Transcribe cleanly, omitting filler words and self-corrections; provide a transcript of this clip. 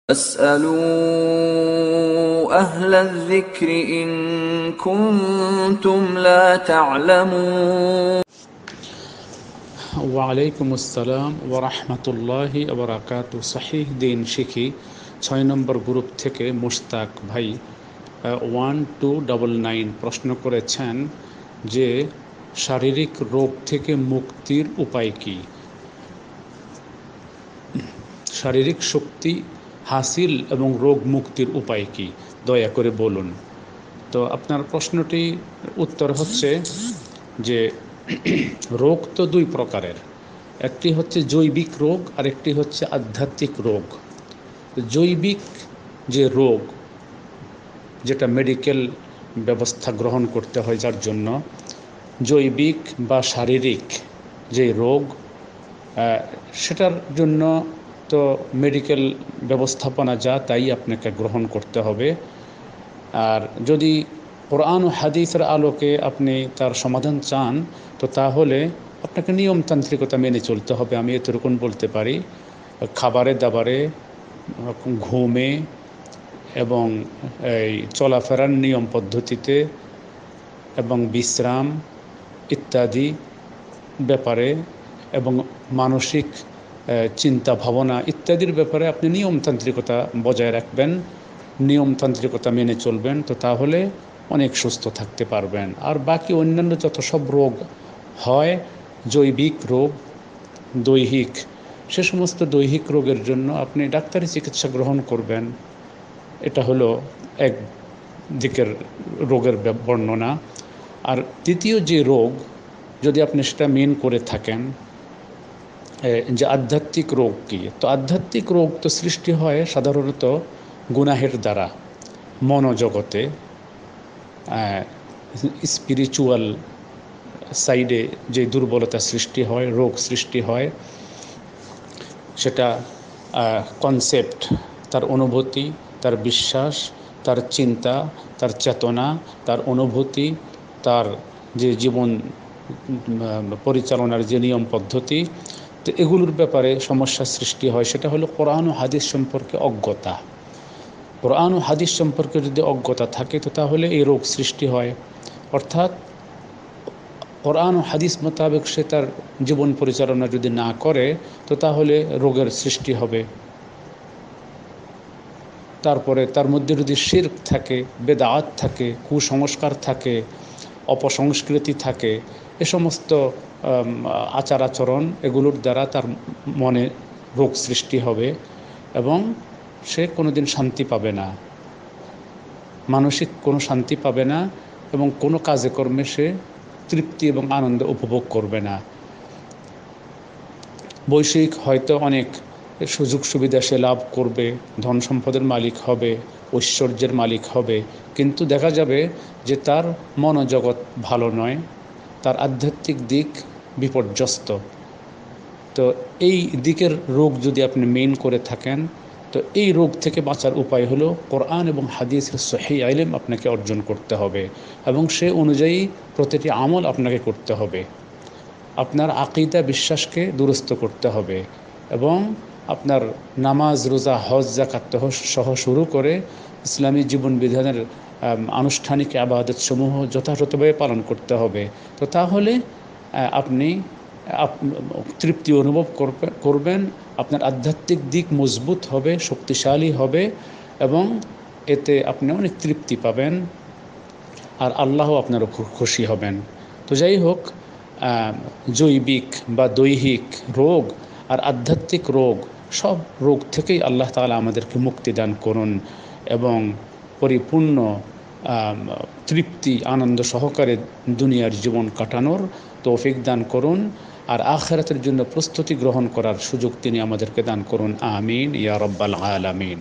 فاسألوا أهل الذكر إن كنتم لا تعلمون ওয়ালাইকুম আসসালাম ওরহমতুল্লাহি ওবরাকাতু। সহিহ দিন শিখি ৬ নম্বর গ্রুপ থেকে মুশতাক ভাই 1299 প্রশ্ন করেছেন যে শারীরিক রোগ থেকে মুক্তির উপায় কি, শারীরিক শক্তি হাসিল এবং রোগ মুক্তির উপায় কি, দয়া করে বলুন। তো আপনার প্রশ্নটি উত্তর হচ্ছে যে রোগ তো দুই প্রকারের, একটি হচ্ছে জৈবিক রোগ আর একটি হচ্ছে আধ্যাত্মিক রোগ। জৈবিক যে রোগ, যেটা মেডিকেল ব্যবস্থা গ্রহণ করতে হয়, যার জন্য জৈবিক বা শারীরিক যে রোগ, সেটার জন্য তো মেডিকেল ব্যবস্থাপনা যা তাই আপনাকে গ্রহণ করতে হবে। আর যদি কোরআন ও হাদিসের আলোকে আপনি তার সমাধান চান, তো তাহলে আপনাকে নিয়মতান্ত্রিকতা মেনে চলতে হবে। আমি এতটুকুন বলতে পারি, খাবারে দাবারে, ঘুমে এবং এই চলাফেরার নিয়ম পদ্ধতিতে এবং বিশ্রাম ইত্যাদি ব্যাপারে এবং মানসিক চিন্তা ভাবনা ইত্যাদির ব্যাপারে আপনি নিয়মতান্ত্রিকতা বজায় রাখবেন, নিয়মতান্ত্রিকতা মেনে চলবেন, তো তাহলে অনেক সুস্থ থাকতে পারবেন। আর বাকি অন্যান্য যত সব রোগ হয়, জৈবিক রোগ, দৈহিক, সে সমস্ত দৈহিক রোগের জন্য আপনি ডাক্তারি চিকিৎসা গ্রহণ করবেন। এটা হলো এক দিকের রোগের বর্ণনা। আর দ্বিতীয় যে রোগ, যদি আপনি সেটা মেন করে থাকেন, যে আধ্যাত্মিক রোগ কি, তো আধ্যাত্মিক রোগ তো সৃষ্টি হয় সাধারণত গুনাহের দ্বারা, মনোজগতে স্পিরিচুয়াল সাইডে যে দুর্বলতা সৃষ্টি হয়, রোগ সৃষ্টি হয়, সেটা কনসেপ্ট, তার অনুভূতি, তার বিশ্বাস, তার চিন্তা, তার চেতনা, তার অনুভূতি, তার যে জীবন পরিচালনার যে নিয়ম পদ্ধতি, তো এগুলোর ব্যাপারে সমস্যা সৃষ্টি হয়। সেটা হলো কোরআন ও হাদিস সম্পর্কে অজ্ঞতা। কোরআন ও হাদিস সম্পর্কে যদি অজ্ঞতা থাকে, তো তাহলে এই রোগ সৃষ্টি হয়। অর্থাৎ কোরআন ও হাদিস মোতাবেক সে তার জীবন পরিচালনা যদি না করে, তো তাহলে রোগের সৃষ্টি হবে। তারপরে তার মধ্যে যদি শিরক থাকে, বেদাত থাকে, কুসংস্কার থাকে, অপসংস্কৃতি থাকে, এ সমস্ত আচার আচরণ, এগুলোর দ্বারা তার মনে রোগ সৃষ্টি হবে এবং সে কোনোদিন শান্তি পাবে না, মানসিক কোনো শান্তি পাবে না এবং কোনো কাজে কর্মে সে তৃপ্তি এবং আনন্দ উপভোগ করবে না। বৈষয়িক হয়তো অনেক সুযোগ সুবিধা সে লাভ করবে, ধন সম্পদের মালিক হবে, ঐশ্বর্যের মালিক হবে, কিন্তু দেখা যাবে যে তার মনোজগৎ ভালো নয়, তার আধ্যাত্মিক দিক বিপর্যস্ত। তো এই দিকের রোগ যদি আপনি মেইন করে থাকেন, তো এই রোগ থেকে বাঁচার উপায় হলো কোরআন এবং হাদিসের সহিহ ইলম আপনাকে অর্জন করতে হবে এবং সে অনুযায়ী প্রতিটি আমল আপনাকে করতে হবে। আপনার আকীদা, বিশ্বাসকে দুরস্ত করতে হবে এবং আপনার নামাজ, রোজা, হজ, যাকাত সহ শুরু করে ইসলামী জীবন বিধানের আনুষ্ঠানিক ইবাদত সমূহ যথাযথভাবে পালন করতে হবে। তো তাহলে আপনি তৃপ্তি অনুভব করবেন, আপনার আধ্যাত্মিক দিক মজবুত হবে, শক্তিশালী হবে এবং এতে আপনি অনেক তৃপ্তি পাবেন আর আল্লাহ আপনারও খুশি হবেন। তো যাই হোক, জৈবিক বা দৈহিক রোগ আর আধ্যাত্মিক রোগ, সব রোগ থেকেই আল্লাহ তাআলা আমাদেরকে মুক্তি দান করুন এবং পরিপূর্ণ তৃপ্তি, আনন্দ সহকারে দুনিয়ার জীবন কাটানোর তৌফিক দান করুন আর আখিরাতের জন্য প্রস্তুতি গ্রহণ করার সুযোগ তিনি আমাদেরকে দান করুন। আমিন ইয়া রাব্বাল আলামিন।